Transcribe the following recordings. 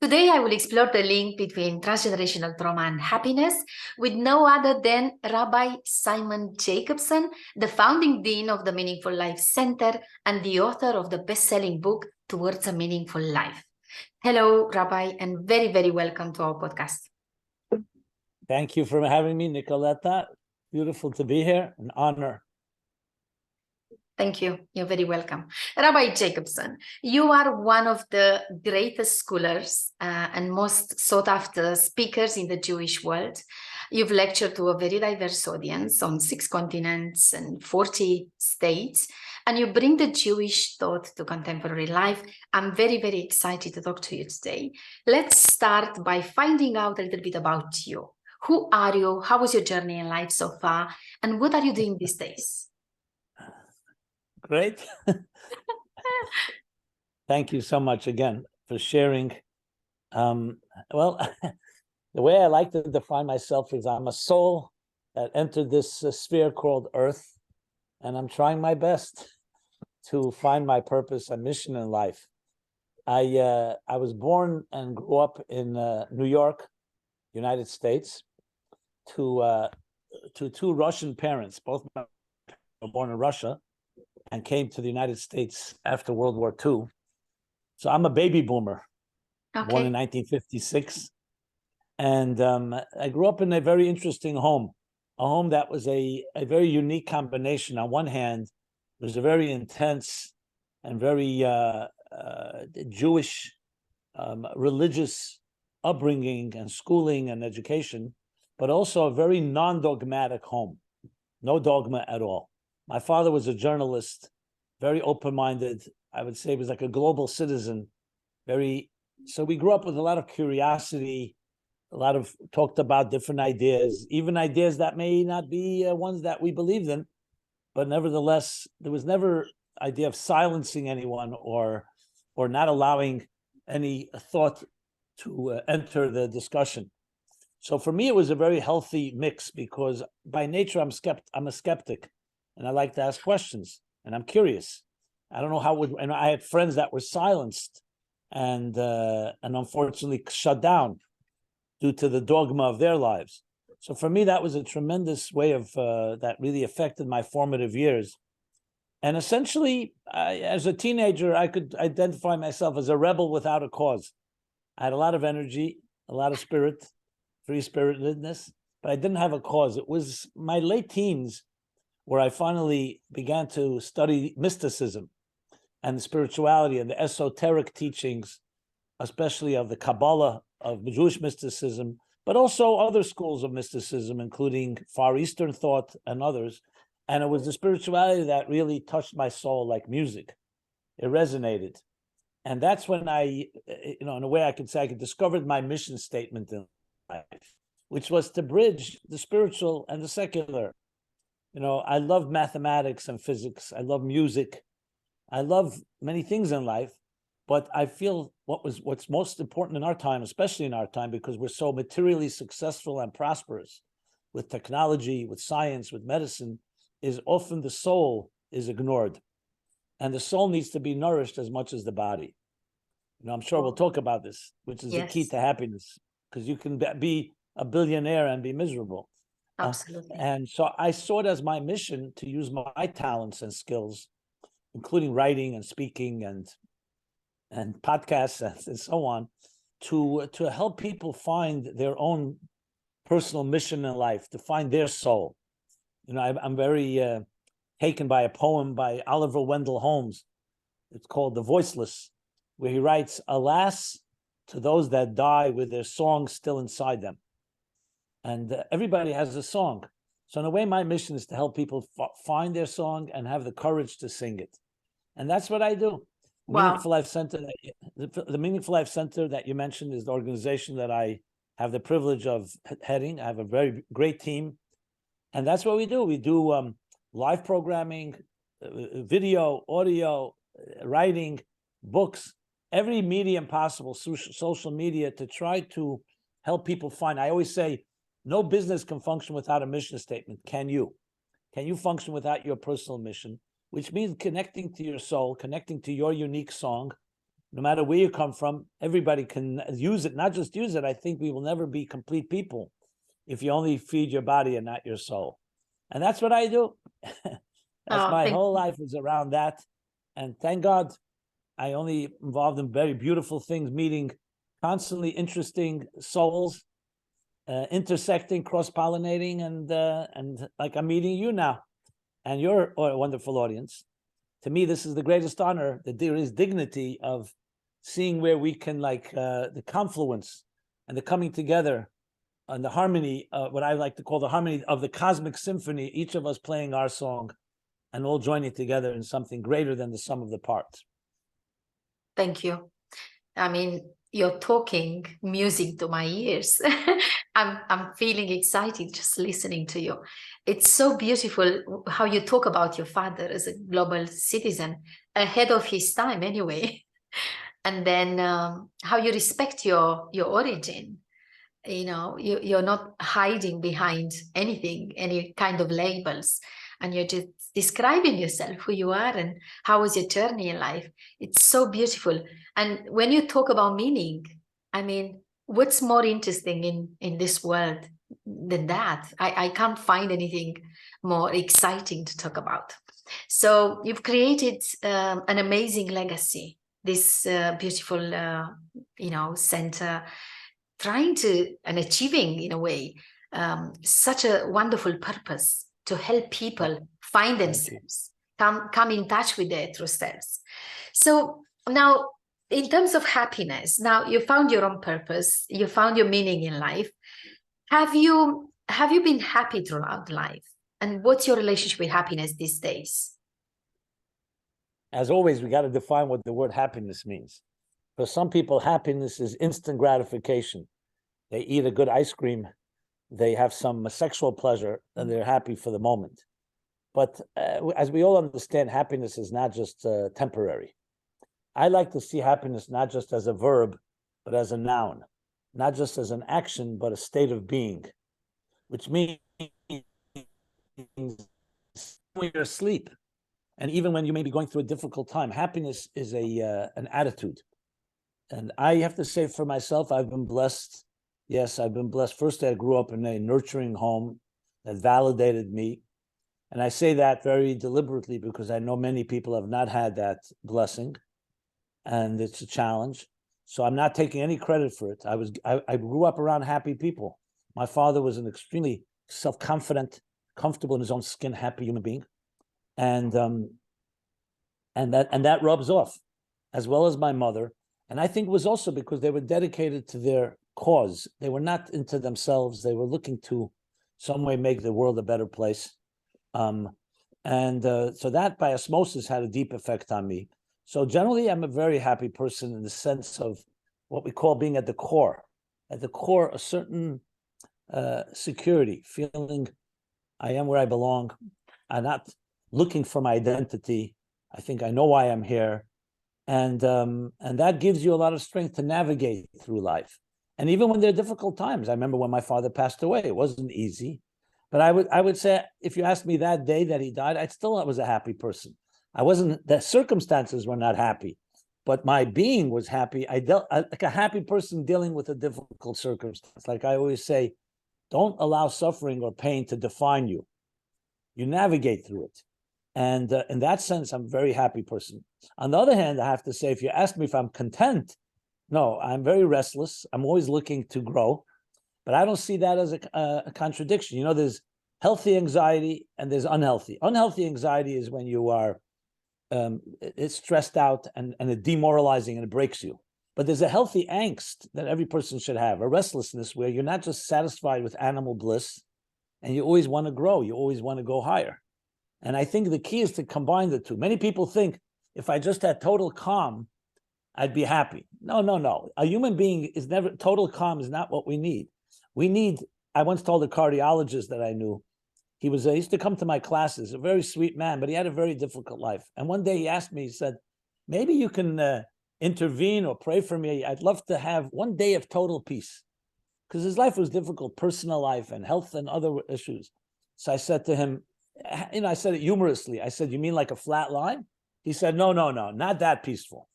Today, I will explore the link between transgenerational trauma and happiness with no other than Rabbi Simon Jacobson, the founding dean of the Meaningful Life Center and the author of the best-selling book, Towards a Meaningful Life. Hello, Rabbi, and very, very welcome to our podcast. Thank you for having me, Nicoletta. Beautiful to be here, an honor. Thank you. You're very welcome. Rabbi Jacobson, you are one of the greatest scholars and most sought after speakers in the Jewish world. You've lectured to a very diverse audience on 6 continents and 40 states, and you bring the Jewish thought to contemporary life. I'm very, very excited to talk to you today. Let's start by finding out a little bit about you. Who are you? How was your journey in life so far? And what are you doing these days? Great. Thank you so much again for sharing. Well, the way I like to define myself is I'm a soul that entered this sphere called Earth, and I'm trying my best to find my purpose and mission in life. I was born and grew up in New York, United States, to 2 Russian parents. Both were born in Russia and came to the United States after World War II. So I'm a baby boomer, born in 1956. And I grew up in a very interesting home, a home that was a very unique combination. On one hand, it was a very intense and very Jewish religious upbringing and schooling and education, but also a very non-dogmatic home, no dogma at all. My father was a journalist, very open-minded. I would say he was like a global citizen. So we grew up with a lot of curiosity, a lot of talked about different ideas, even ideas that may not be ones that we believed in, but nevertheless, there was never idea of silencing anyone or not allowing any thought to enter the discussion. So for me, it was a very healthy mix because by nature, I'm a skeptic. And I like to ask questions, and I'm curious. I don't know how and I had friends that were silenced and unfortunately shut down due to the dogma of their lives. So for me, that was a tremendous way of that really affected my formative years. And essentially, as a teenager, I could identify myself as a rebel without a cause. I had a lot of energy, a lot of spirit, free-spiritedness, but I didn't have a cause. It was my late teens where I finally began to study mysticism and spirituality and the esoteric teachings, especially of the Kabbalah, of Jewish mysticism, but also other schools of mysticism, including Far Eastern thought and others. And it was the spirituality that really touched my soul like music. It resonated. And that's when I, in a way I could say, I discovered my mission statement in life, which was to bridge the spiritual and the secular. I love mathematics and physics. I love music. I love many things in life, but I feel what's most important in our time, especially in our time, because we're so materially successful and prosperous with technology, with science, with medicine, is often the soul is ignored. And the soul needs to be nourished as much as the body. I'm sure we'll talk about this, which is the key to happiness, because you can be a billionaire and be miserable. Absolutely. And so I saw it as my mission to use my talents and skills, including writing and speaking and podcasts and so on, to help people find their own personal mission in life, to find their soul. I'm very taken by a poem by Oliver Wendell Holmes. It's called The Voiceless, where he writes, "Alas, to those that die with their song still inside them." And everybody has a song. So in a way, my mission is to help people find their song and have the courage to sing it. And that's what I do. Wow. Meaningful Life Center, the Meaningful Life Center that you mentioned is the organization that I have the privilege of heading. I have a very great team. And that's what we do. We do live programming, video, audio, writing, books, every medium possible, social media, to try to help people find. I always say, no business can function without a mission statement. Can you? Can you function without your personal mission? Which means connecting to your soul, connecting to your unique song, no matter where you come from, everybody can use it, not just use it. I think we will never be complete people if you only feed your body and not your soul. And that's what I do. That's my whole life is around that. And thank God I only involved in very beautiful things, meeting constantly interesting souls, intersecting, cross-pollinating, and like I'm meeting you now. And you're a wonderful audience. To me, this is the greatest honor, that there is dignity of seeing where we can, like, the confluence and the coming together and the harmony, what I like to call the harmony of the cosmic symphony, each of us playing our song and all joining together in something greater than the sum of the parts. Thank you. I mean, you're talking music to my ears. I'm feeling excited just listening to you. It's so beautiful how you talk about your father as a global citizen, ahead of his time anyway. And then how you respect your origin. You know, you're not hiding behind anything, any kind of labels, and you're just describing yourself, who you are and how was your journey in life. It's so beautiful. And when you talk about meaning, I mean, what's more interesting in this world than that? I can't find anything more exciting to talk about. So you've created an amazing legacy, this beautiful center, trying to and achieving in a way such a wonderful purpose to help people find themselves, come in touch with their true selves. So now, in terms of happiness, now you found your own purpose, you found your meaning in life. Have you been happy throughout life? And what's your relationship with happiness these days? As always, we got to define what the word happiness means. For some people, happiness is instant gratification. They eat a good ice cream, they have some sexual pleasure, and they're happy for the moment. But as we all understand, happiness is not just temporary. I like to see happiness not just as a verb, but as a noun, not just as an action, but a state of being, which means when you're asleep, and even when you may be going through a difficult time, happiness is an attitude. And I have to say for myself, I've been blessed. Yes, I've been blessed. First, I grew up in a nurturing home that validated me. And I say that very deliberately because I know many people have not had that blessing, and it's a challenge. So I'm not taking any credit for it. I grew up around happy people. My father was an extremely self-confident, comfortable in his own skin, happy human being. And that rubs off, as well as my mother. And I think it was also because they were dedicated to their cause. They were not into themselves. They were looking to some way make the world a better place. So that by osmosis had a deep effect on me. So generally, I'm a very happy person in the sense of what we call being at the core. At the core, a certain security, feeling I am where I belong. I'm not looking for my identity. I think I know why I'm here. And that gives you a lot of strength to navigate through life. And even when there are difficult times, I remember when my father passed away, it wasn't easy. But I would say, if you asked me that day that he died, I was a happy person. The circumstances were not happy, but my being was happy. I dealt like a happy person dealing with a difficult circumstance. Like I always say, don't allow suffering or pain to define you. You navigate through it. And in that sense, I'm a very happy person. On the other hand, I have to say, if you ask me if I'm content, no, I'm very restless. I'm always looking to grow, but I don't see that as a contradiction. You know, there's healthy anxiety and there's unhealthy. Unhealthy anxiety is when you are it's stressed out and it's demoralizing and it breaks you. But there's a healthy angst that every person should have, a restlessness where you're not just satisfied with animal bliss and you always want to grow. You always want to go higher. And I think the key is to combine the two. Many people think if I just had total calm, I'd be happy. No. A human being is never, total calm is not what we need. I once told a cardiologist that I knew, he used to come to my classes, a very sweet man, but he had a very difficult life. And one day he asked me, he said, maybe you can intervene or pray for me. I'd love to have one day of total peace. Because his life was difficult, personal life and health and other issues. So I said to him, I said it humorously. I said, you mean like a flat line? He said, no, not that peaceful.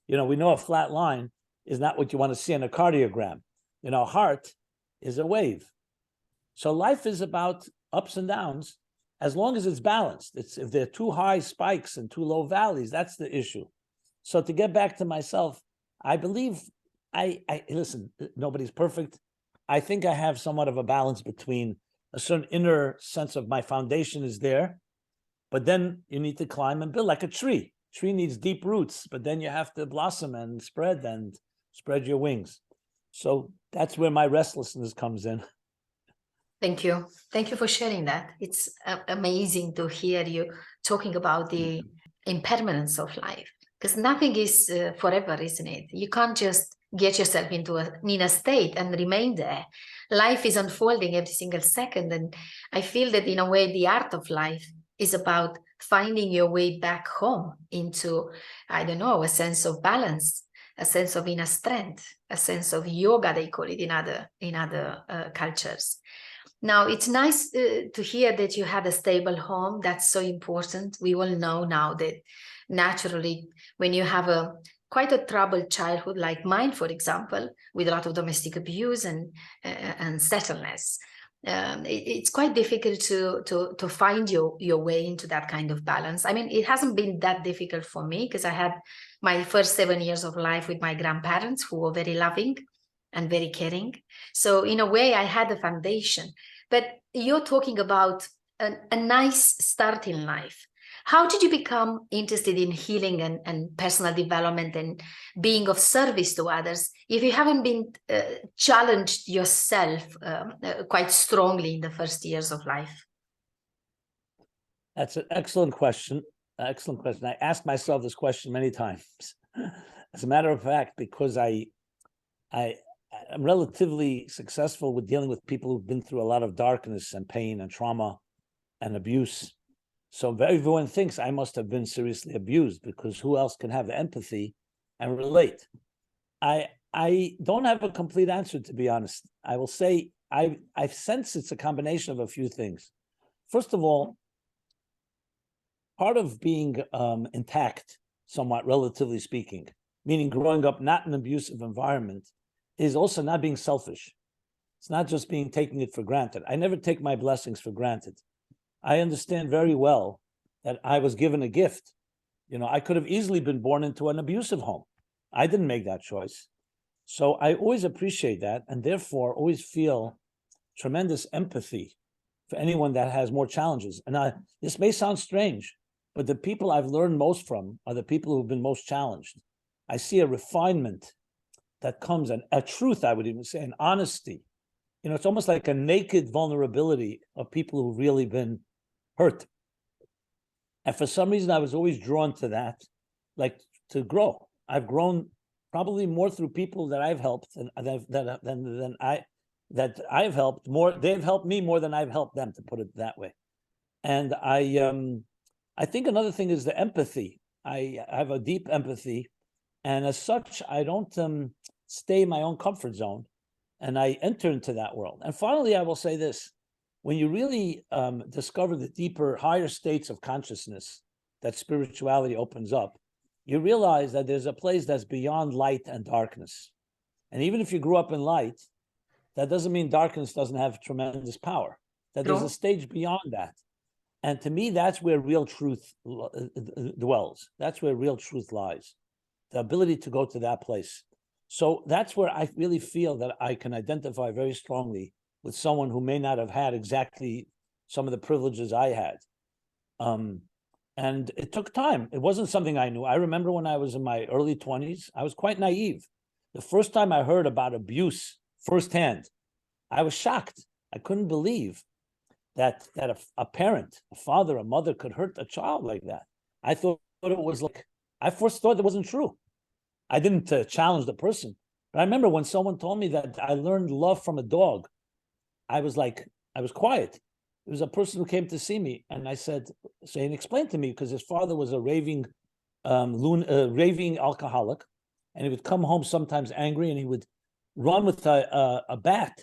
We know a flat line is not what you want to see in a cardiogram. Heart is a wave. So life is about ups and downs, as long as it's balanced. If there are too high spikes and too low valleys, that's the issue. So to get back to myself, I believe I listen, nobody's perfect. I think I have somewhat of a balance between a certain inner sense of my foundation is there, but then you need to climb and build like a tree. Tree needs deep roots, but then you have to blossom and spread your wings. So that's where my restlessness comes in. Thank you. Thank you for sharing that. It's amazing to hear you talking about the impermanence of life, because nothing is forever, isn't it? You can't just get yourself into a state and remain there. Life is unfolding every single second. And I feel that in a way, the art of life is about finding your way back home into, I don't know, a sense of balance, a sense of inner strength, a sense of yoga, they call it in other cultures. Now, it's nice to hear that you had a stable home. That's so important. We all know now that naturally, when you have quite a troubled childhood like mine, for example, with a lot of domestic abuse and settledness, it's quite difficult to find your way into that kind of balance. I mean, it hasn't been that difficult for me because I had my first 7 years of life with my grandparents, who were very loving and very caring. So in a way, I had a foundation. But you're talking about a nice start in life. How did you become interested in healing and personal development and being of service to others if you haven't been challenged yourself quite strongly in the first years of life? That's an excellent question. Excellent question. I asked myself this question many times. As a matter of fact, because I'm relatively successful with dealing with people who've been through a lot of darkness and pain and trauma and abuse. So everyone thinks I must have been seriously abused, because who else can have empathy and relate? I don't have a complete answer, to be honest. I will say I sense it's a combination of a few things. First of all, part of being intact, somewhat relatively speaking, meaning growing up not in an abusive environment, is also not being selfish. It's not just taking it for granted. I never take my blessings for granted. I understand very well that I was given a gift. I could have easily been born into an abusive home. I didn't make that choice. So I always appreciate that, and therefore always feel tremendous empathy for anyone that has more challenges. And this may sound strange, but the people I've learned most from are the people who've been most challenged. I see a refinement that comes, and a truth, I would even say, an honesty. It's almost like a naked vulnerability of people who've really been hurt. And for some reason, I was always drawn to that, like to grow. I've grown probably more through people that I've helped than I've helped more. They've helped me more than I've helped them, to put it that way. And I think another thing is the empathy. I have a deep empathy, and as such, I don't stay in my own comfort zone, and I enter into that world. And finally, I will say this: when you really discover the deeper, higher states of consciousness that spirituality opens up, you realize that there's a place that's beyond light and darkness. And even if you grew up in light, that doesn't mean darkness doesn't have tremendous power, that there's a stage beyond that. And to me, that's where real truth dwells. That's where real truth lies, the ability to go to that place. So that's where I really feel that I can identify very strongly with someone who may not have had exactly some of the privileges I had. And it took time. It wasn't something I knew. I remember when I was in my early 20s, I was quite naive. The first time I heard about abuse firsthand, I was shocked. I couldn't believe that a parent, a father, a mother could hurt a child like that. I thought it was like, I first thought it wasn't true. I didn't challenge the person. But I remember when someone told me that I learned love from a dog, I was quiet. It was a person who came to see me, and I said, and explained to me, because his father was a raving alcoholic, and he would come home sometimes angry, and he would run with a bat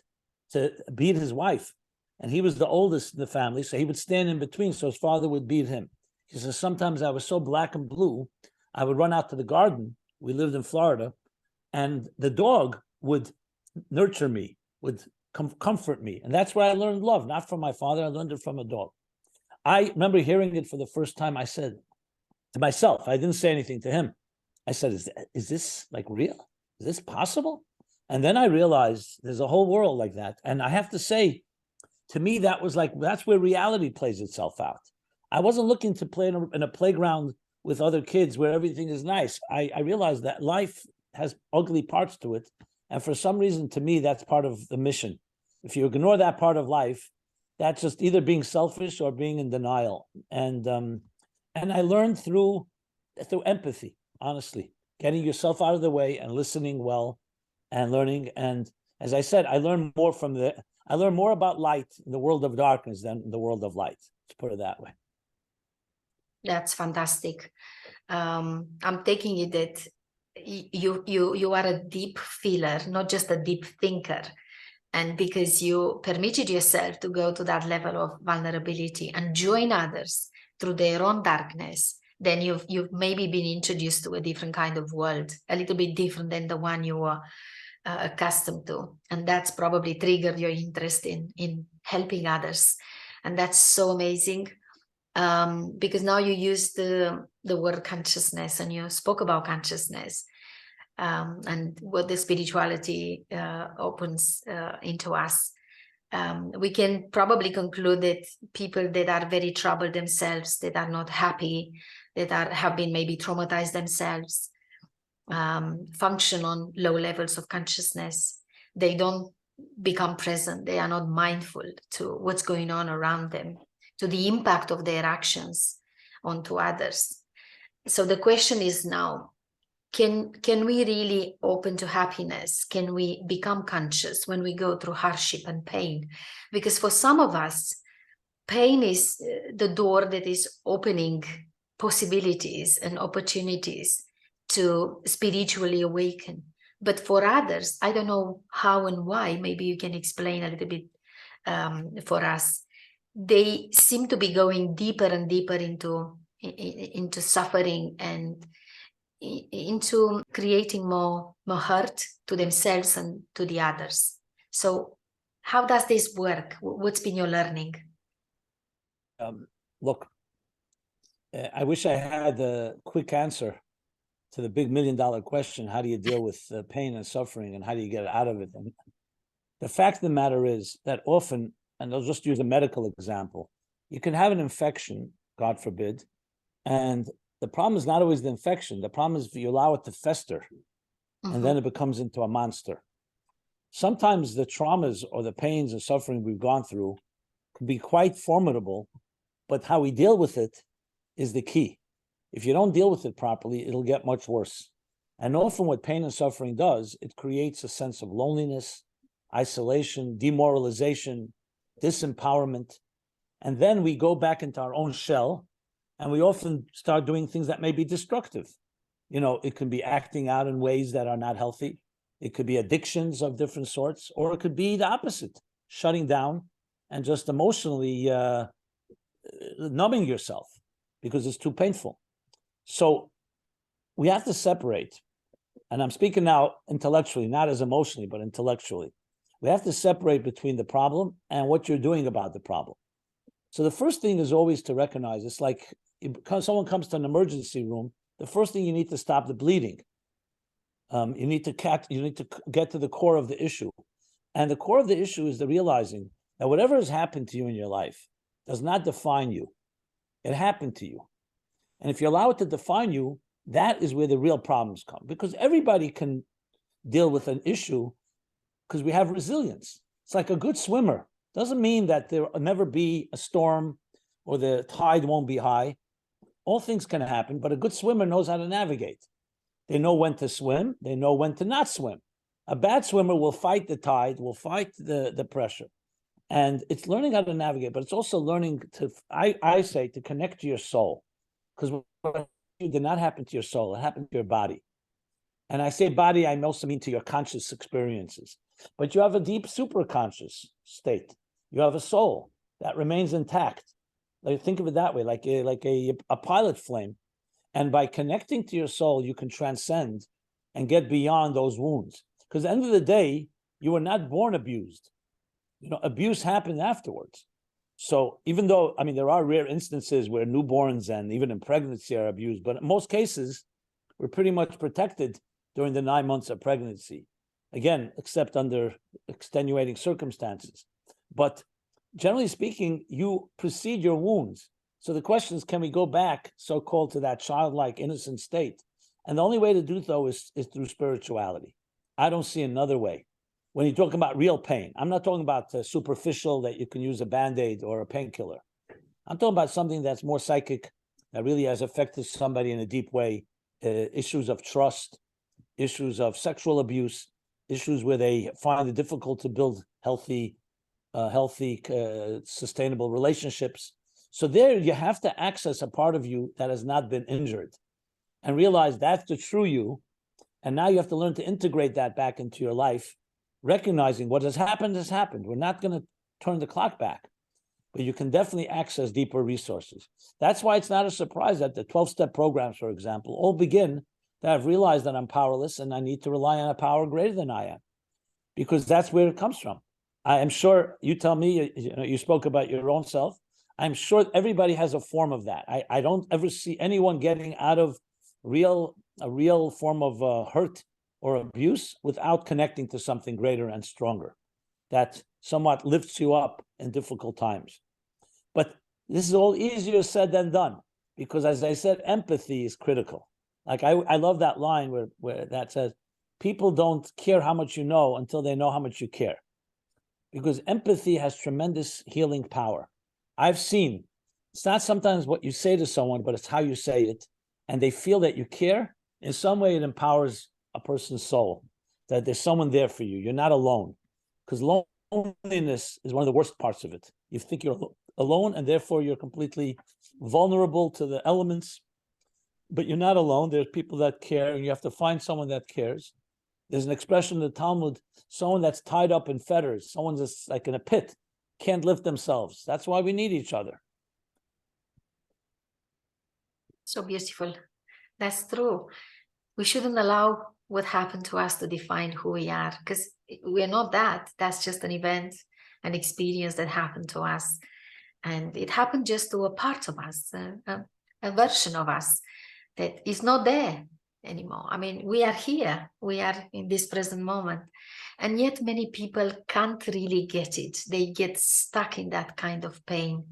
to beat his wife. And he was the oldest in the family, so he would stand in between, so his father would beat him. He says, sometimes I was so black and blue, I would run out to the garden, We lived in Florida, and the dog would nurture me, would comfort me. And that's where I learned love, not from my father. I learned it from a dog. I remember hearing it for the first time. I said to myself, I didn't say anything to him. I said, is this like real? Is this possible? And then I realized there's a whole world like that. And I have to say, to me, that was like, that's where reality plays itself out. I wasn't looking to play in a playground with other kids where everything is nice. I realized that life has ugly parts to it. And for some reason, to me, that's part of the mission. If you ignore that part of life, that's just either being selfish or being in denial. And I learned through empathy, honestly, getting yourself out of the way and listening well and learning. And as I said, I learned more about light in the world of darkness than in the world of light. Let's put it that way. That's fantastic. I'm taking it that you are a deep feeler, not just a deep thinker. And because you permitted yourself to go to that level of vulnerability and join others through their own darkness, then you've maybe been introduced to a different kind of world, a little bit different than the one you were accustomed to. And that's probably triggered your interest in helping others. And that's so amazing. Because now you use the word consciousness, and you spoke about consciousness. And what the spirituality opens into us. We can probably conclude that people that are very troubled themselves, that are not happy, that have been maybe traumatized themselves, function on low levels of consciousness. They don't become present. They are not mindful to what's going on around them, to the impact of their actions onto others. So the question is now, can we really open to happiness? Can we become conscious when we go through hardship and pain? Because for some of us, pain is the door that is opening possibilities and opportunities to spiritually awaken. But for others, I don't know how and why, maybe you can explain a little bit for us. They seem to be going deeper and deeper into suffering and into creating more hurt to themselves and to the others. So how does this work? What's been your learning? Look, I wish I had a quick answer to the big $1 million question. How do you deal with pain and suffering, and how do you get out of it? And the fact of the matter is that often, and I'll just use a medical example, you can have an infection, God forbid, and the problem is not always the infection. The problem is if you allow it to fester, and then it becomes into a monster. Sometimes the traumas or the pains and suffering we've gone through can be quite formidable, but how we deal with it is the key. If you don't deal with it properly, it'll get much worse. And often what pain and suffering does, it creates a sense of loneliness, isolation, demoralization, disempowerment. And then we go back into our own shell, and we often start doing things that may be destructive. You know, it can be acting out in ways that are not healthy. It could be addictions of different sorts, or it could be the opposite, shutting down and just emotionally numbing yourself because it's too painful. So we have to separate, and I'm speaking now intellectually, not as emotionally, but intellectually. We have to separate between the problem and what you're doing about the problem. So the first thing is always to recognize, it's like someone comes to an emergency room, the first thing you need to stop the bleeding. You need to get to the core of the issue. And the core of the issue is the realizing that whatever has happened to you in your life does not define you. It happened to you. And if you allow it to define you, that is where the real problems come. Because everybody can deal with an issue because we have resilience. It's like a good swimmer. Doesn't mean that there will never be a storm or the tide won't be high. All things can happen, but a good swimmer knows how to navigate. They know when to swim. They know when to not swim. A bad swimmer will fight the tide, will fight the pressure. And it's learning how to navigate, but it's also learning to, I say, to connect to your soul. Because what did not happen to your soul, it happened to your body. And I say body, I also mean to your conscious experiences. But you have a deep superconscious state. You have a soul that remains intact. Like, think of it that way, like a pilot flame. And by connecting to your soul, you can transcend and get beyond those wounds. Because at the end of the day, you were not born abused. Abuse happened afterwards. So even though, there are rare instances where newborns and even in pregnancy are abused, but in most cases, we're pretty much protected during the 9 months of pregnancy. Again, except under extenuating circumstances. But generally speaking, you precede your wounds. So the question is, can we go back, so-called, to that childlike, innocent state? And the only way to do so is through spirituality. I don't see another way. When you talk about real pain, I'm not talking about superficial that you can use a Band-Aid or a painkiller. I'm talking about something that's more psychic, that really has affected somebody in a deep way. Issues of trust, issues of sexual abuse, issues where they find it difficult to build healthy, sustainable relationships. So there you have to access a part of you that has not been injured and realize that's the true you. And now you have to learn to integrate that back into your life, recognizing what has happened has happened. We're not going to turn the clock back, but you can definitely access deeper resources. That's why it's not a surprise that the 12-step programs, for example, all begin that I've realized that I'm powerless and I need to rely on a power greater than I am, because that's where it comes from. I am sure, you tell me, you spoke about your own self. I'm sure everybody has a form of that. I don't ever see anyone getting out of a real form of hurt or abuse without connecting to something greater and stronger that somewhat lifts you up in difficult times. But this is all easier said than done, because as I said, empathy is critical. Like I love that line where that says, people don't care how much you know until they know how much you care. Because empathy has tremendous healing power. I've seen, it's not sometimes what you say to someone, but it's how you say it. And they feel that you care. In some way, it empowers a person's soul, that there's someone there for you. You're not alone. Because loneliness is one of the worst parts of it. You think you're alone, and therefore you're completely vulnerable to the elements. But you're not alone. There's people that care, and you have to find someone that cares. There's an expression in the Talmud, someone that's tied up in fetters, someone that's like in a pit, can't lift themselves. That's why we need each other. So beautiful. That's true. We shouldn't allow what happened to us to define who we are, because we're not that. That's just an event, an experience that happened to us. And it happened just to a part of us, a version of us that is not there anymore. We are here. We are in this present moment. And yet many people can't really get it. They get stuck in that kind of pain.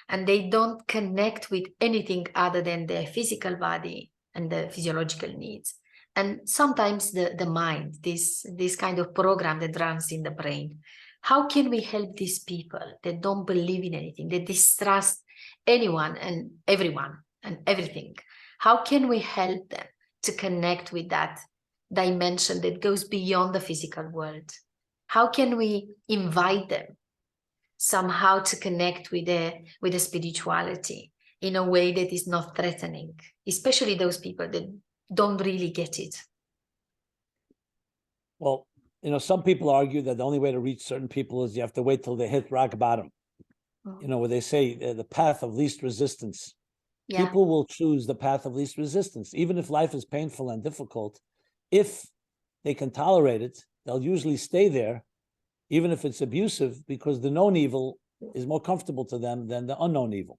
And they don't connect with anything other than their physical body and the physiological needs. And sometimes the mind, this kind of program that runs in the brain. How can we help these people that don't believe in anything, that distrust anyone and everyone and everything? How can we help them to connect with that dimension that goes beyond the physical world? How can we invite them somehow to connect with the spirituality in a way that is not threatening, especially those people that don't really get it? Well, some people argue that the only way to reach certain people is you have to wait till they hit rock bottom. Where they say the path of least resistance. Yeah. People will choose the path of least resistance, even if life is painful and difficult. If they can tolerate it, they'll usually stay there, even if it's abusive, because the known evil is more comfortable to them than the unknown evil.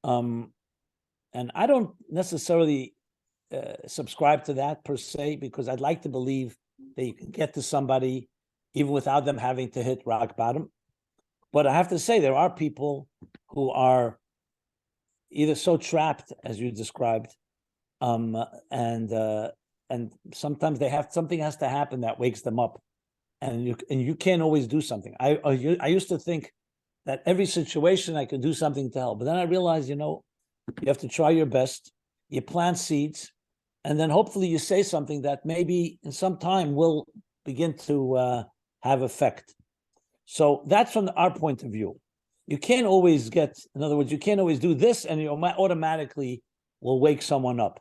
And I don't necessarily subscribe to that per se, because I'd like to believe that you can get to somebody even without them having to hit rock bottom. But I have to say, there are people who are either so trapped, as you described, and sometimes something has to happen that wakes them up, and you can't always do something. I used to think that every situation I could do something to help, but then I realized, you have to try your best. You plant seeds, and then hopefully you say something that maybe in some time will begin to have effect. So that's from our point of view. You can't always in other words, you can't always do this and you automatically will wake someone up.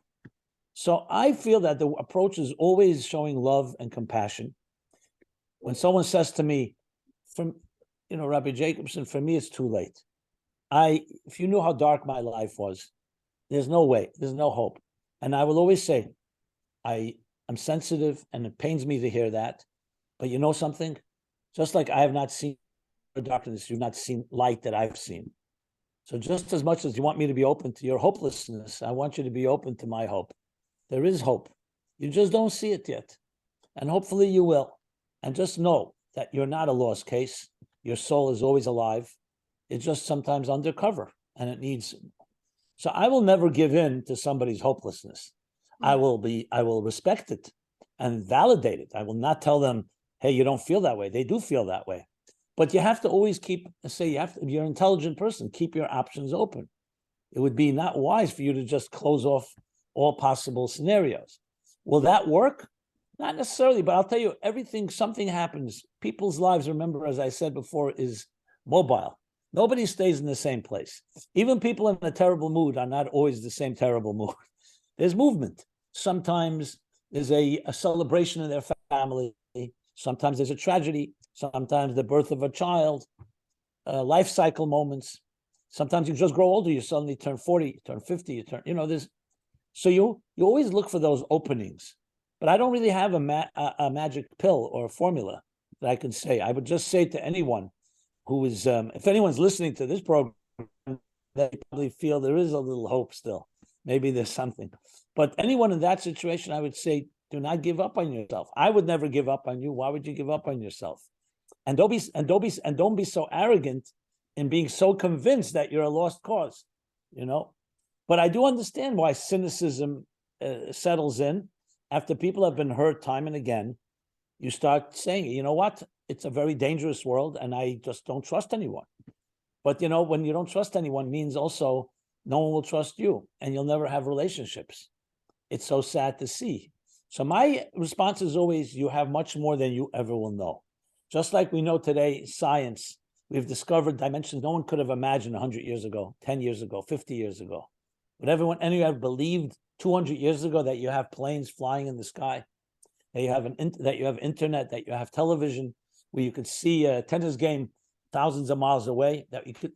So I feel that the approach is always showing love and compassion. When someone says to me, Rabbi Jacobson, for me, it's too late. If you knew how dark my life was, There's no way. There's no hope. And I will always say, I am sensitive, and it pains me to hear that. But you know something? Just like I have not seen darkness, you've not seen light that I've seen. So just as much as you want me to be open to your hopelessness, I want you to be open to my hope. There is hope. You just don't see it yet. And hopefully you will. And just know that you're not a lost case. Your soul is always alive. It's just sometimes undercover, and it needs. So I will never give in to somebody's hopelessness. I will respect it and validate it. I will not tell them, hey, you don't feel that way. They do feel that way. But you have to always you're an intelligent person, keep your options open. It would be not wise for you to just close off all possible scenarios. Will that work? Not necessarily, but I'll tell you, something happens. People's lives, remember, as I said before, is mobile. Nobody stays in the same place. Even people in a terrible mood are not always the same terrible mood. There's movement. Sometimes there's a celebration in their family. Sometimes there's a tragedy. Sometimes the birth of a child, life cycle moments. Sometimes you just grow older. You suddenly turn 40, you turn 50, you turn, there's, so you always look for those openings. But I don't really have a magic pill or a formula that I can say. I would just say to anyone who is, if anyone's listening to this program, they probably feel there is a little hope still. Maybe there's something. But anyone in that situation, I would say, do not give up on yourself. I would never give up on you. Why would you give up on yourself? And don't be so arrogant in being so convinced that you're a lost cause, But I do understand why cynicism settles in after people have been hurt time and again. You start saying, you know what? It's a very dangerous world, and I just don't trust anyone. But when you don't trust anyone, means also no one will trust you, and you'll never have relationships. It's so sad to see. So my response is always, you have much more than you ever will know. Just like we know today, science, we've discovered dimensions no one could have imagined 100 years ago, 10 years ago, 50 years ago. Would anyone believed 200 years ago that you have planes flying in the sky, that you have internet, that you have television, where you could see a tennis game thousands of miles away, that you could.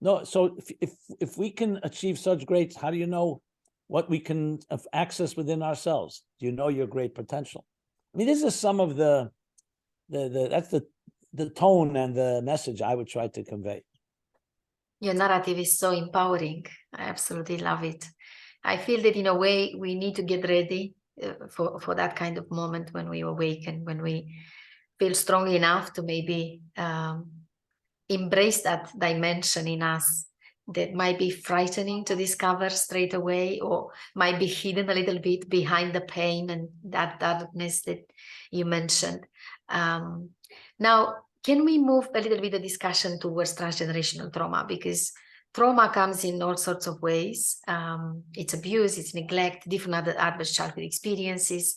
No, so if we can achieve such greats, how do you know what we can access within ourselves? Do you know your great potential? I mean, this is some of that's the tone and the message I would try to convey. Your narrative is so empowering. I absolutely love it. I feel that in a way we need to get ready for that kind of moment when we awaken, when we feel strong enough to maybe embrace that dimension in us that might be frightening to discover straight away, or might be hidden a little bit behind the pain and that darkness that you mentioned. Now, can we move a little bit the discussion towards transgenerational trauma? Because trauma comes in all sorts of ways. It's abuse, it's neglect, different other adverse childhood experiences.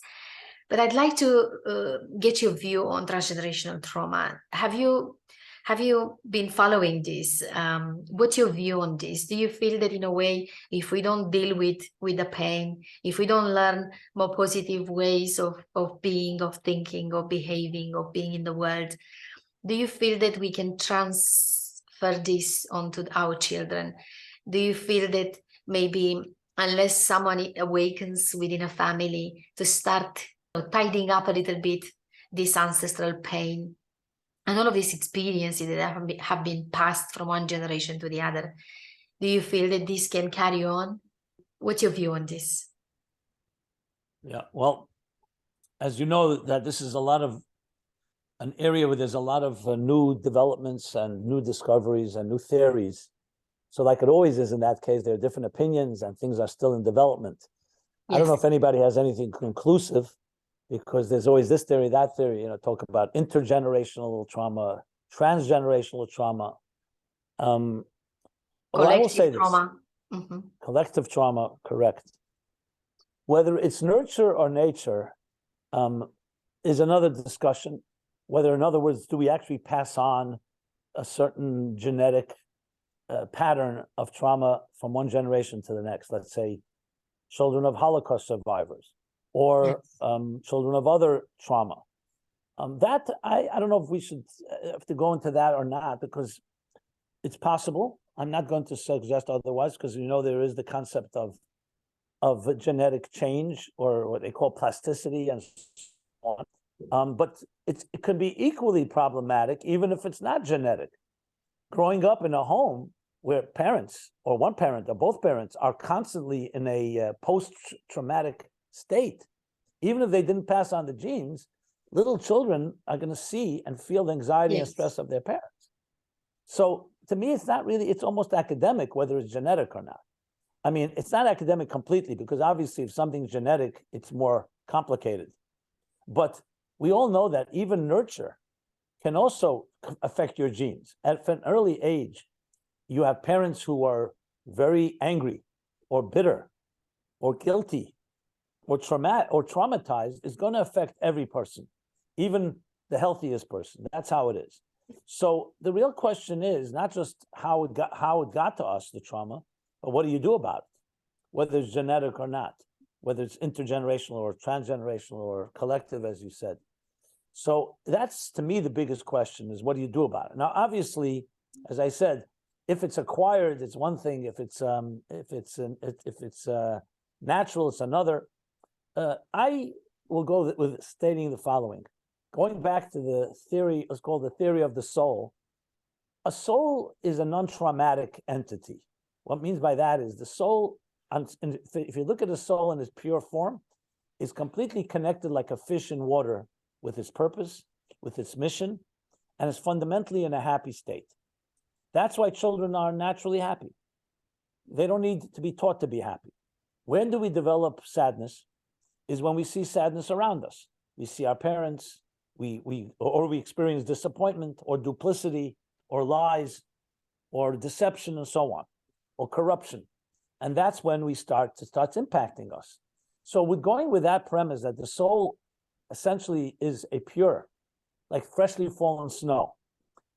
But I'd like to get your view on transgenerational trauma. Have you been following this? What's your view on this? Do you feel that in a way, if we don't deal with the pain, if we don't learn more positive ways of being, of thinking, of behaving, of being in the world, do you feel that we can transfer this onto our children? Do you feel that maybe unless someone awakens within a family to start tidying up a little bit this ancestral pain and all of these experiences that have been passed from one generation to the other, do you feel that this can carry on? What's your view on this? Yeah, well, as you know, that this is an area where there's a lot of new developments and new discoveries and new theories. So like it always is in that case, there are different opinions and things are still in development. Yes. I don't know if anybody has anything conclusive, because there's always this theory, that theory, talk about intergenerational trauma, transgenerational trauma. Well, I will say trauma. This. Mm-hmm. Collective trauma, correct. Whether it's nurture or nature is another discussion. Whether, in other words, do we actually pass on a certain genetic pattern of trauma from one generation to the next? Let's say children of Holocaust survivors, or children of other trauma. That I don't know if we should have to go into that or not, because it's possible. I'm not going to suggest otherwise, because there is the concept of genetic change, or what they call plasticity and so on. But it can be equally problematic, even if it's not genetic. Growing up in a home where parents, or one parent or both parents, are constantly in a post-traumatic state, even if they didn't pass on the genes, little children are going to see and feel the anxiety and stress of their parents. So to me, it's almost academic whether it's genetic or not. I mean, it's not academic completely, because obviously if something's genetic, it's more complicated. But we all know that even nurture can also affect your genes. At an early age, you have parents who are very angry or bitter or guilty or traumatized, is going to affect every person, even the healthiest person. That's how it is. So the real question is not just how it got to us, the trauma, but what do you do about it? Whether it's genetic or not, whether it's intergenerational or transgenerational or collective, as you said. So that's, to me, the biggest question is, what do you do about it? Now, obviously, as I said, if it's acquired, it's one thing. If it's natural, it's another. I will go with stating the following. Going back to the theory, it's called the theory of the soul. A soul is a non-traumatic entity. What it means by that is the soul, if you look at a soul in its pure form, is completely connected like a fish in water with its purpose, with its mission, and is fundamentally in a happy state. That's why children are naturally happy. They don't need to be taught to be happy. When do we develop sadness? Is when we see sadness around us. We see our parents, we experience disappointment or duplicity or lies or deception and so on, or corruption. And that's when it starts impacting us. So we're going with that premise that the soul essentially is a pure, like freshly fallen snow,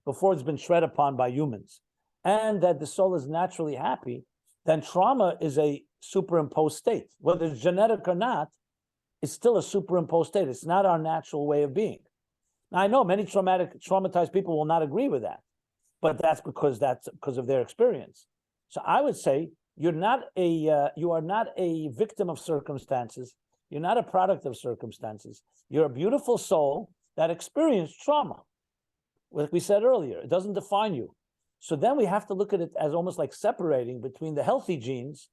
before it's been tread upon by humans, and that the soul is naturally happy, then trauma is a superimposed state. Whether it's genetic or not, it's still a superimposed state. It's not our natural way of being. Now, I know many traumatized people will not agree with that, but that's because of their experience. So I would say you are not a victim of circumstances. You're not a product of circumstances. You're a beautiful soul that experienced trauma. Like we said earlier, it doesn't define you. So then we have to look at it as almost like separating between the healthy genes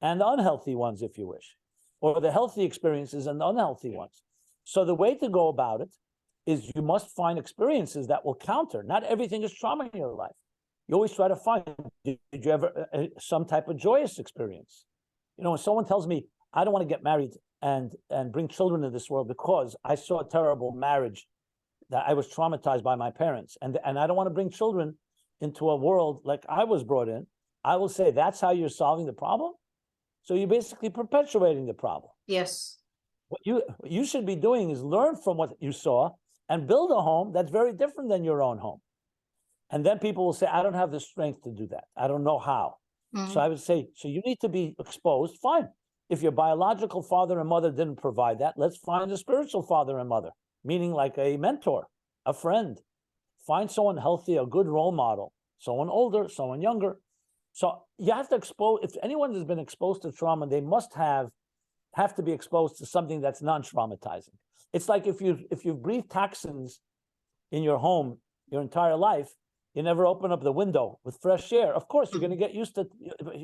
and the unhealthy ones, if you wish, or the healthy experiences and the unhealthy ones. So the way to go about it is you must find experiences that will counter. Not everything is trauma in your life. You always try to find, did you ever some type of joyous experience? When someone tells me, I don't want to get married and bring children into this world because I saw a terrible marriage, that I was traumatized by my parents, and I don't want to bring children into a world like I was brought in, I will say, that's how you're solving the problem? So you're basically perpetuating the problem. Yes. What you should be doing is learn from what you saw and build a home that's very different than your own home. And then people will say, I don't have the strength to do that. I don't know how. Mm-hmm. So I would say, so you need to be exposed. Fine. If your biological father and mother didn't provide that, let's find a spiritual father and mother, meaning like a mentor, a friend. Find someone healthy, a good role model, someone older, someone younger. So you have to expose, if anyone has been exposed to trauma, they must have to be exposed to something that's non-traumatizing. It's like if you've breathed toxins in your home your entire life, you never open up the window with fresh air. Of course, you're going to get used to,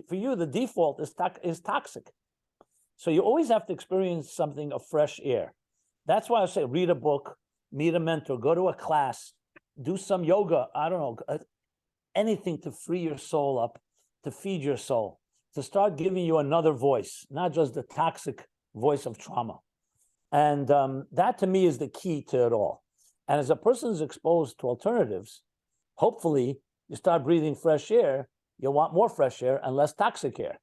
for you, the default is toxic. So you always have to experience something of fresh air. That's why I say read a book, meet a mentor, go to a class, do some yoga, I don't know, anything to free your soul up, to feed your soul, to start giving you another voice, not just the toxic voice of trauma. And that to me is the key to it all. And as a person is exposed to alternatives, hopefully you start breathing fresh air, you'll want more fresh air and less toxic air.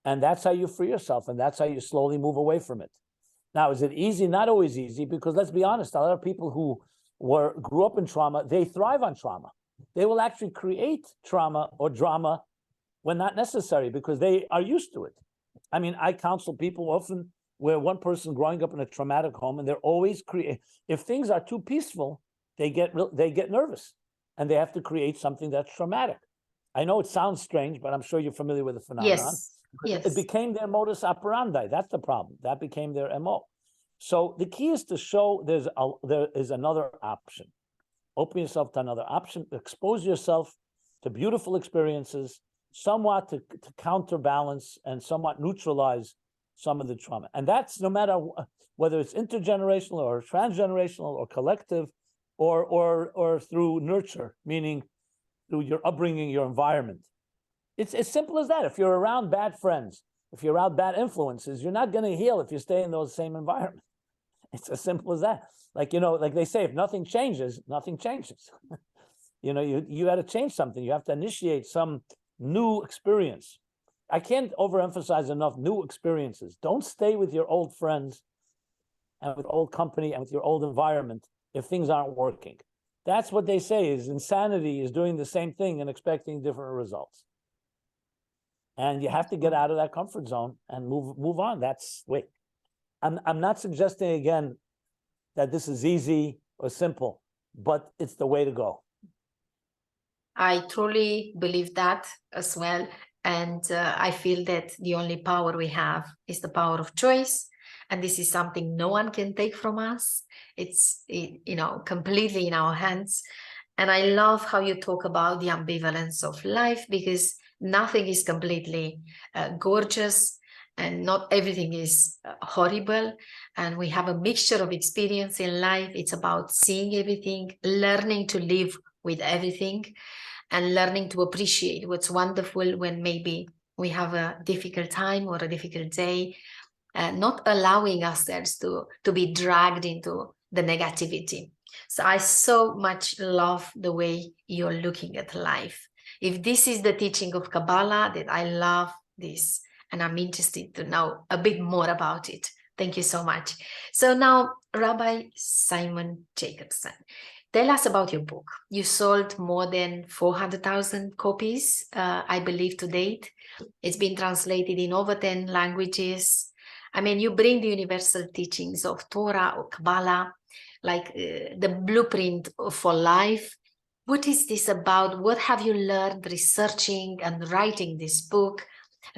And that's how you free yourself, and that's how you slowly move away from it. Now, is it easy? Not always easy, because let's be honest, a lot of people who grew up in trauma, they thrive on trauma. They will actually create trauma or drama when not necessary, because they are used to it. I mean, I counsel people often where one person growing up in a traumatic home, and they're always if things are too peaceful, they get nervous, and they have to create something that's traumatic. I know it sounds strange, but I'm sure you're familiar with the phenomenon. Yes. It Yes. became their modus operandi. That's the problem. That became their MO. So the key is to show there is another option. Open yourself to another option. Expose yourself to beautiful experiences, somewhat to counterbalance and somewhat neutralize some of the trauma. And that's no matter whether it's intergenerational or transgenerational or collective or through nurture, meaning through your upbringing, your environment. It's as simple as that. If you're around bad friends, if you're around bad influences, you're not going to heal if you stay in those same environments. It's as simple as that. Like, like they say, if nothing changes, nothing changes. You got to change something. You have to initiate some new experience. I can't overemphasize enough new experiences. Don't stay with your old friends and with old company and with your old environment if things aren't working. That's what they say is insanity is doing the same thing and expecting different results. And you have to get out of that comfort zone and move on. I'm not suggesting again that this is easy or simple, but it's the way to go. I truly believe that as well. And I feel that the only power we have is the power of choice. And this is something no one can take from us. It's, completely in our hands. And I love how you talk about the ambivalence of life, because nothing is completely gorgeous and not everything is horrible. And we have a mixture of experience in life. It's about seeing everything, learning to live with everything, and learning to appreciate what's wonderful when maybe we have a difficult time or a difficult day, not allowing ourselves to be dragged into the negativity. So I so much love the way you're looking at life. If this is the teaching of Kabbalah, that I love this, and I'm interested to know a bit more about it. Thank you so much. So now, Rabbi Simon Jacobson, tell us about your book. You sold more than 400,000 copies, I believe, to date. It's been translated in over 10 languages. I mean, you bring the universal teachings of Torah or Kabbalah, like the blueprint for life. What is this about? What have you learned researching and writing this book,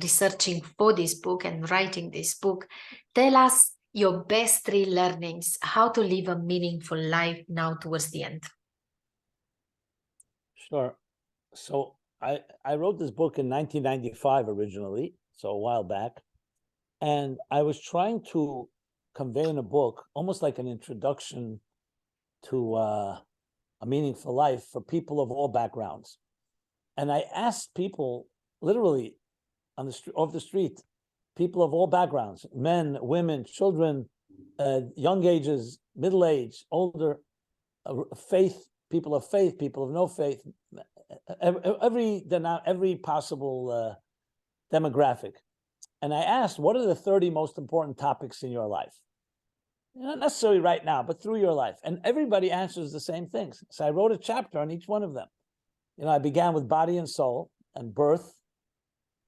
researching for this book and writing this book? Tell us your best 3 learnings, how to live a meaningful life now towards the end. Sure. So I wrote this book in 1995 originally, so a while back. And I was trying to convey in a book, almost like an introduction to a meaningful life for people of all backgrounds. And I asked people, literally off the street, people of all backgrounds, men, women, children, young ages, middle age, older, faith, people of no faith, every possible demographic. And I asked, what are the 30 most important topics in your life? Not necessarily right now, but through your life. And everybody answers the same things. So I wrote a chapter on each one of them. I began with body and soul and birth,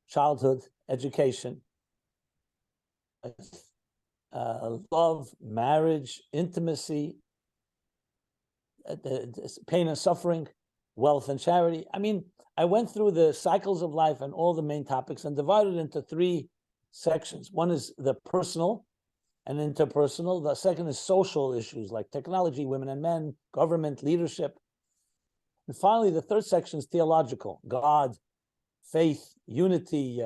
childhood, education, love, marriage, intimacy, pain and suffering, wealth and charity. I mean, I went through the cycles of life and all the main topics and divided into 3 sections. One is the personal and interpersonal. The second is social issues like technology, women and men, government, leadership. And finally, the third section is theological: God, faith, unity,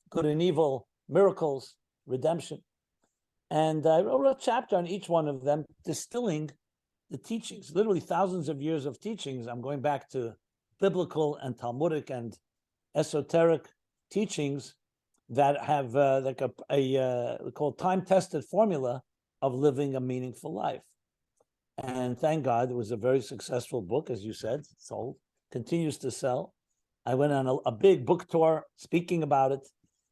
good and evil, miracles, redemption. And I wrote a chapter on each one of them, distilling the teachings, literally thousands of years of teachings. I'm going back to biblical and Talmudic and esoteric teachings that have like a called time-tested formula of living a meaningful life. And thank God, it was a very successful book, as you said, sold, continues to sell. I went on a big book tour speaking about it.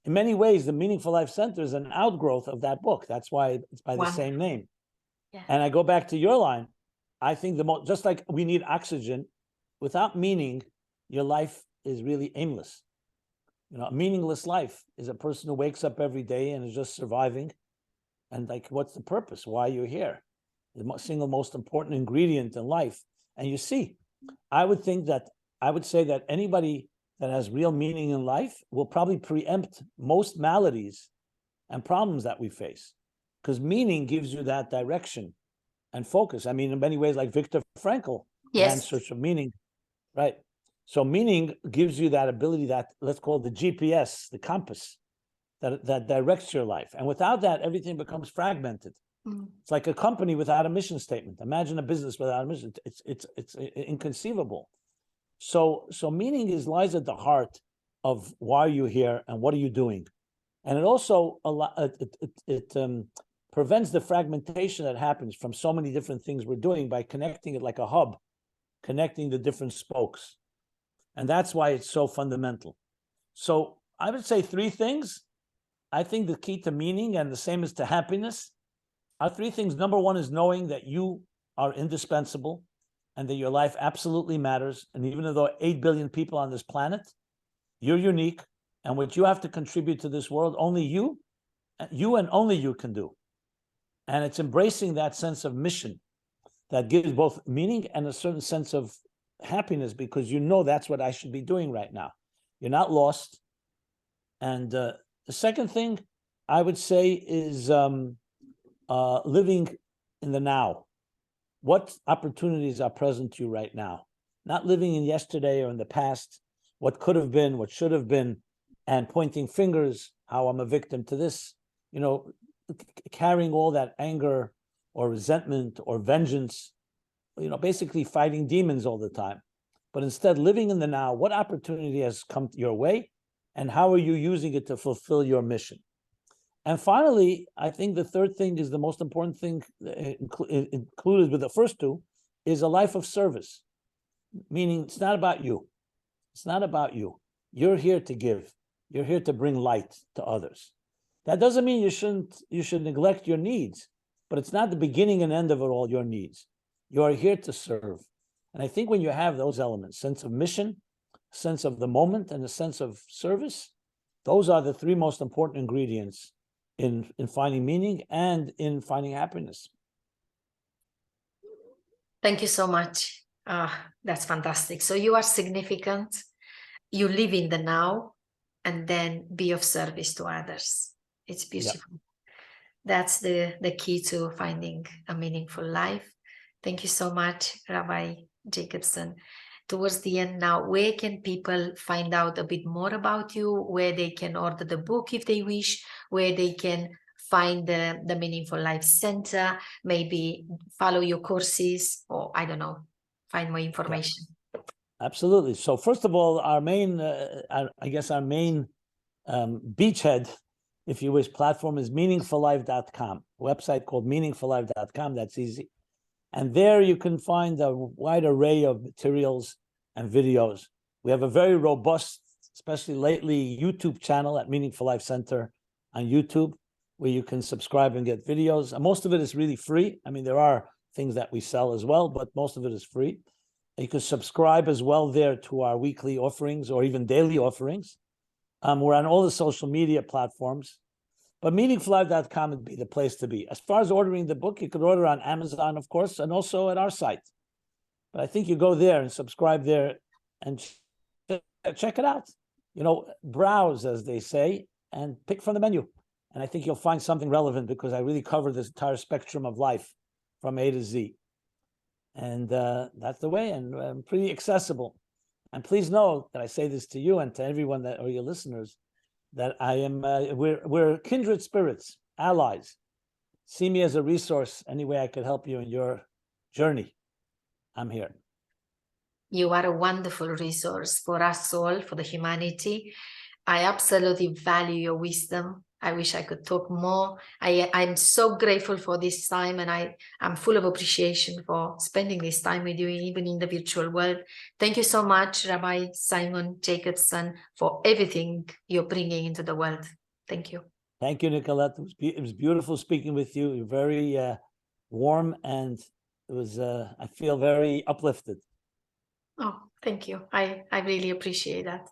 In many ways, the Meaningful Life Center is an outgrowth of that book. That's why it's by the same name. Yeah. And I go back to your line. I think just like we need oxygen, without meaning, your life is really aimless. A meaningless life is a person who wakes up every day and is just surviving. And like, what's the purpose? Why you're here? The single most important ingredient in life. And you see, I would say that anybody that has real meaning in life will probably preempt most maladies and problems that we face, because meaning gives you that direction and focus. I mean, in many ways, like Viktor Frankl, Man's Search for Meaning, right? So meaning gives you that ability, that let's call it the GPS, the compass, that directs your life. And without that, everything becomes fragmented. It's like a company without a mission statement. Imagine a business without a mission. It's inconceivable. So meaning lies at the heart of why you're here and what are you doing. And it also prevents the fragmentation that happens from so many different things we're doing by connecting it like a hub, connecting the different spokes. And that's why it's so fundamental. So I would say three things. I think the key to meaning, and the same as to happiness, are three things. Number one is knowing that you are indispensable and that your life absolutely matters. And even though 8 billion people on this planet, you're unique. And what you have to contribute to this world, only you and only you can do. And it's embracing that sense of mission that gives both meaning and a certain sense of happiness, because you know that's what I should be doing right now. You're not lost. And the second thing I would say is living in the now. What opportunities are present to you right now? Not living in yesterday or in the past, what could have been, what should have been, and pointing fingers, how I'm a victim to this, carrying all that anger or resentment or vengeance, basically fighting demons all the time. But instead, living in the now, what opportunity has come your way, and how are you using it to fulfill your mission? And finally, I think the third thing is the most important thing, included with the first two, is a life of service. Meaning, it's not about you. It's not about you. You're here to give. You're here to bring light to others. That doesn't mean you should neglect your needs, but it's not the beginning and end of it all, your needs. You are here to serve. And I think when you have those elements, sense of mission, sense of the moment, and a sense of service, those are the three most important ingredients in finding meaning and in finding happiness. Thank you so much. That's fantastic. So you are significant, you live in the now, and then be of service to others. It's beautiful. Yep. That's the key to finding a meaningful life. Thank you so much, Rabbi Jacobson. Towards the end now, where can people find out a bit more about you, where they can order the book if they wish, where they can find the Meaningful Life Center, maybe follow your courses, or I don't know, find more information? Yeah. Absolutely. So first of all, our main, beachhead, if you wish, platform is meaningfullife.com, a website called meaningfullife.com. That's easy. And there you can find a wide array of materials and videos. We have a very robust, especially lately, YouTube channel at Meaningful Life Center on YouTube, where you can subscribe and get videos. And most of it is really free. I mean, there are things that we sell as well, but most of it is free. You can subscribe as well there to our weekly offerings or even daily offerings. We're on all the social media platforms. But meaningfullife.com would be the place to be. As far as ordering the book, you could order on Amazon, of course, and also at our site. But I think you go there and subscribe there and check it out. Browse, as they say, and pick from the menu. And I think you'll find something relevant, because I really cover this entire spectrum of life from A to Z. And that's the way, and pretty accessible. And please know that I say this to you and to everyone that are your listeners, that I am, we're kindred spirits, allies. See me as a resource. Any way I could help you in your journey, I'm here. You are a wonderful resource for us all, for the humanity. I absolutely value your wisdom. I wish I could talk more. I'm so grateful for this time, and I'm full of appreciation for spending this time with you, even in the virtual world. Thank you so much, Rabbi Simon Jacobson, for everything you're bringing into the world. Thank you. Thank you, Nicolette. It was beautiful speaking with you. You're very warm, and it was. I feel very uplifted. Oh, thank you. I really appreciate that.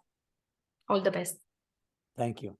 All the best. Thank you.